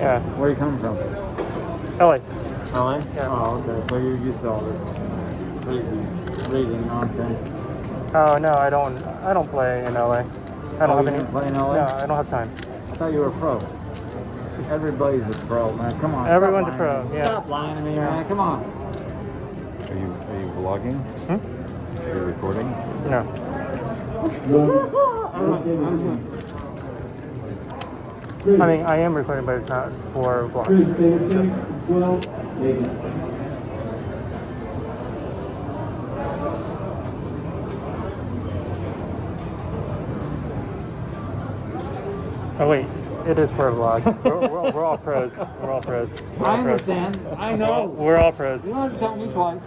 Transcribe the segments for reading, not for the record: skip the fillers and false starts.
Yeah. Where are you coming from? LA. LA? Yeah. Oh, okay. So you're used to all this crazy rating nonsense. Oh no, I don't play in LA. I don't have You any. didn't play in LA? No, I don't have time. I thought you were a pro. Everybody's a pro, man. Come on. Everyone's a stop pro. lying. Yeah. Stop lying to me, man. Come on. Are you vlogging? Hmm? Are you recording? No. I mean, I am recording, but it's not for vlog. Oh wait, it is for a vlog. We're all pros. We're all pros. We're all I pros. understand. I know. We're all pros. You don't have to tell me twice.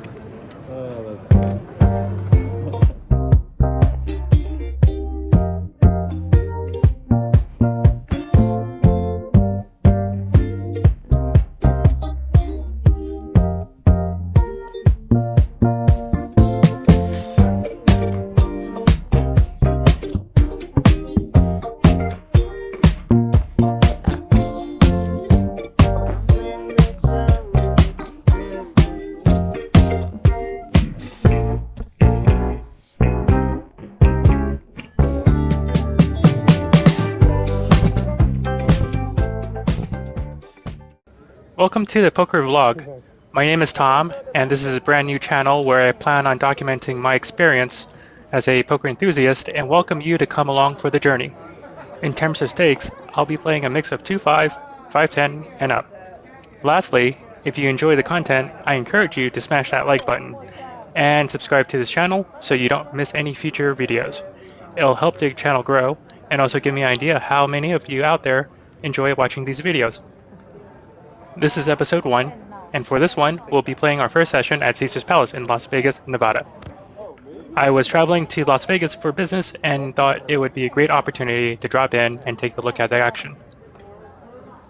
Welcome to the poker vlog. My name is Tom, and this is a brand new channel where I plan on documenting my experience as a poker enthusiast and welcome you to come along for the journey. In terms of stakes, I'll be playing a mix of 2-5, 5-10, and up. Lastly, if you enjoy the content, I encourage you to smash that like button and subscribe to this channel so you don't miss any future videos. It'll help the channel grow and also give me an idea how many of you out there enjoy watching these videos. This is episode 1, and for this one, we'll be playing our first session at Caesar's Palace in Las Vegas, Nevada. I was traveling to Las Vegas for business and thought it would be a great opportunity to drop in and take a look at the action.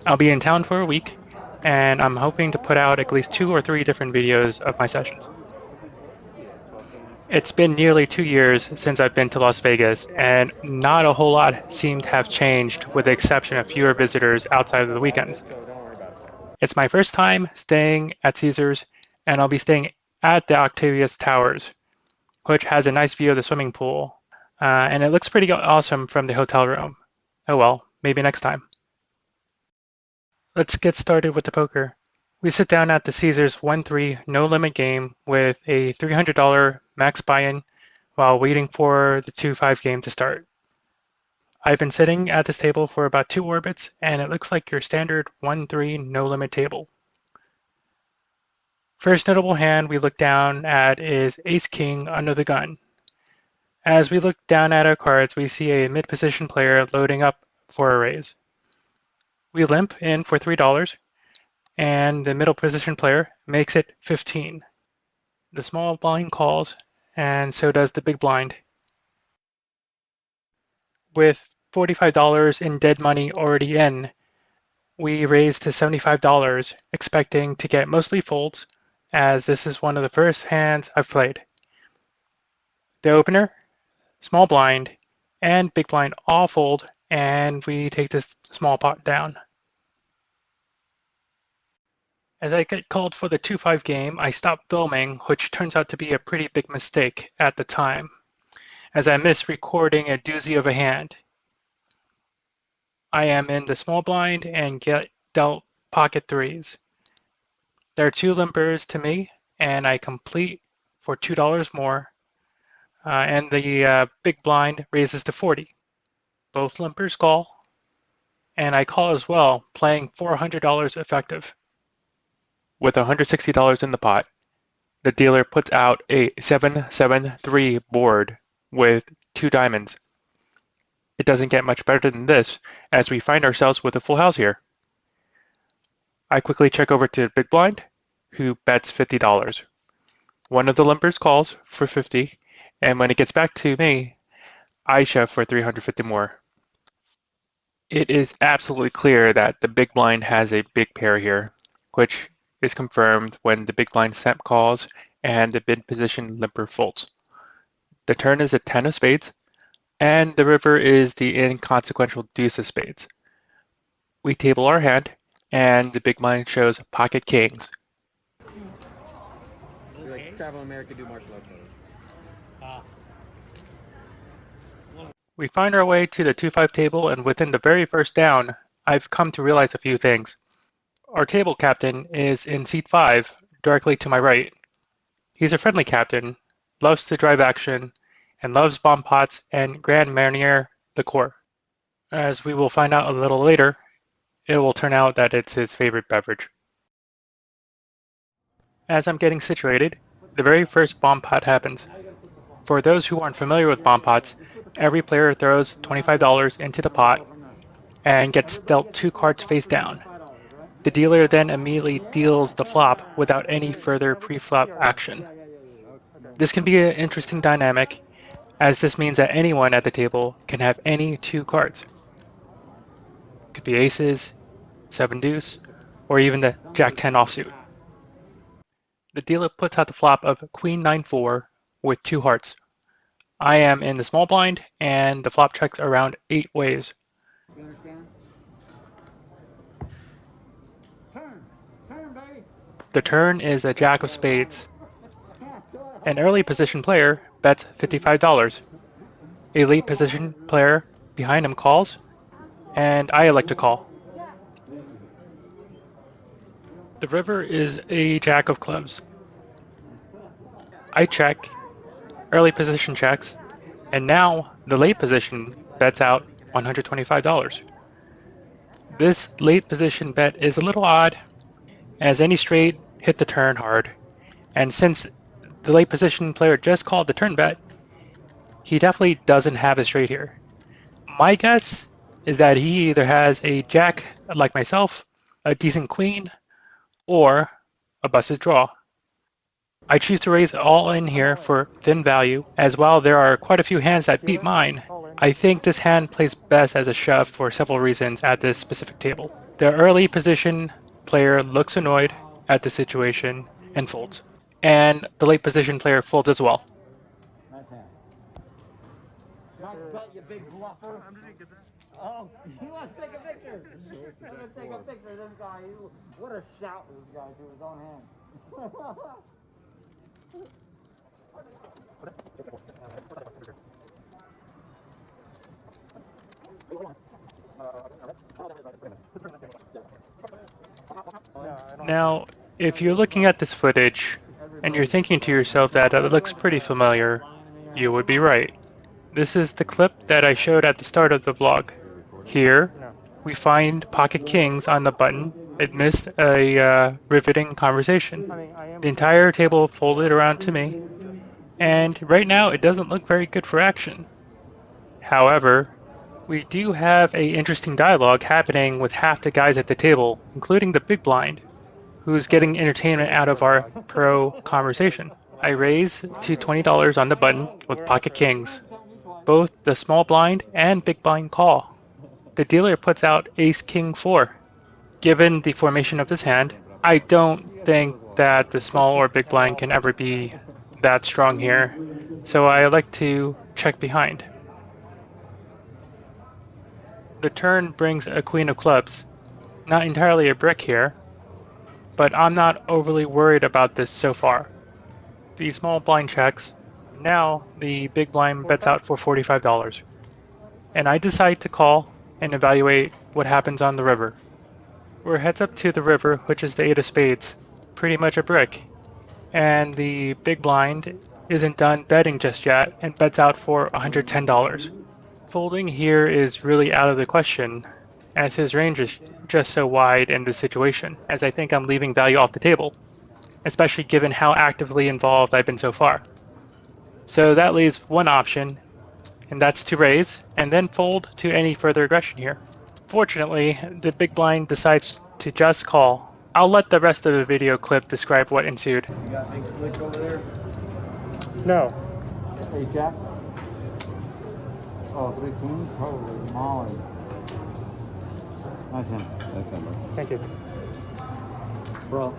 I'll be in town for a week, and I'm hoping to put out at least 2 or 3 different videos of my sessions. It's been nearly 2 years since I've been to Las Vegas, and not a whole lot seemed to have changed with the exception of fewer visitors outside of the weekends. It's my first time staying at Caesars, and I'll be staying at the Octavius Towers, which has a nice view of the swimming pool, and it looks pretty awesome from the hotel room. Oh well, maybe next time. Let's get started with the poker. We sit down at the Caesars 1-3 no limit game with a $300 max buy-in while waiting for the 2-5 game to start. I've been sitting at this table for about 2 orbits, and it looks like your standard 1-3 no limit table. First notable hand we look down at is Ace-King under the gun. As we look down at our cards, we see a mid-position player loading up for a raise. We limp in for $3, and the middle position player makes it 15. The small blind calls, and so does the big blind. With $45 in dead money already in, we raise to $75, expecting to get mostly folds, as this is one of the first hands I've played. The opener, small blind, and big blind all fold, and we take this small pot down. As I get called for the 2-5 game, I stop filming, which turns out to be a pretty big mistake at the time, as I miss recording a doozy of a hand. I am in the small blind and get dealt pocket threes. There are 2 limpers to me, and I complete for $2 more, and the big blind raises to 40. Both limpers call, and I call as well, playing $400 effective. With $160 in the pot, the dealer puts out a 7-7-3 board with 2 diamonds. It doesn't get much better than this, as we find ourselves with a full house here. I quickly check over to Big Blind, who bets $50. One of the limpers calls for 50, and when it gets back to me, I shove for 350 more. It is absolutely clear that the Big Blind has a big pair here, which is confirmed when the Big Blind set calls and the mid position limper folds. The turn is a 10 of spades. And the river is the inconsequential deuce of spades. We table our hand, and the big blind shows pocket kings. Like travel America, do martial arts. We find our way to the 2-5 table, and within the very first down, I've come to realize a few things. Our table captain is in seat 5, directly to my right. He's a friendly captain, loves to drive action, and loves bomb pots and Grand Marnier liqueur. As we will find out a little later, it will turn out that it's his favorite beverage. As I'm getting situated, the very first bomb pot happens. For those who aren't familiar with bomb pots, every player throws $25 into the pot and gets dealt 2 cards face down. The dealer then immediately deals the flop without any further pre-flop action. This can be an interesting dynamic, as this means that anyone at the table can have any 2 cards. It could be aces, 7 deuce, or even the jack 10 offsuit. The dealer puts out the flop of queen 9-4 with 2 hearts. I am in the small blind, and the flop checks around 8 ways. You understand? Turn, baby. The turn is a jack of spades. An early position player bets $55. A late position player behind him calls, and I elect to call. The river is a jack of clubs. I check, early position checks, and now the late position bets out $125. This late position bet is a little odd, as any straight hit the turn hard, and since the late position player just called the turn bet, he definitely doesn't have a straight here. My guess is that he either has a jack like myself, a decent queen, or a busted draw. I choose to raise all in here for thin value, as while there are quite a few hands that beat mine, I think this hand plays best as a shove for several reasons at this specific table. The early position player looks annoyed at the situation and folds, and the late position player folds as well. Nice hand. Nice bet, you big bluffer. Oh, he wants to take a picture. He wants to take a picture of this guy. What a shout this guy to his own hand. Now, if you're looking at this footage and you're thinking to yourself that it looks pretty familiar, you would be right. This is the clip that I showed at the start of the vlog. Here, we find pocket kings on the button amidst a riveting conversation. The entire table folded around to me, and right now it doesn't look very good for action. However, we do have a interesting dialogue happening with half the guys at the table, including the big blind, who's getting entertainment out of our pro conversation. I raise to $20 on the button with pocket kings. Both the small blind and big blind call. The dealer puts out ace king 4. Given the formation of this hand, I don't think that the small or big blind can ever be that strong here, so I like to check behind. The turn brings a queen of clubs. Not entirely a brick here, but I'm not overly worried about this so far. The small blind checks. Now the big blind bets out for $45. And I decide to call and evaluate what happens on the river. We're heads up to the river, which is the 8 of spades, pretty much a brick. And the big blind isn't done betting just yet and bets out for $110. Folding here is really out of the question, as his range is just so wide in this situation, as I think I'm leaving value off the table, especially given how actively involved I've been so far. So that leaves one option, and that's to raise, and then fold to any further aggression here. Fortunately, the big blind decides to just call. I'll let the rest of the video clip describe what ensued. You got big slick over there? No. Hey, Jack. Oh, 3 kings? Holy moly. Nice hand. That's not much. Thank you. Bro.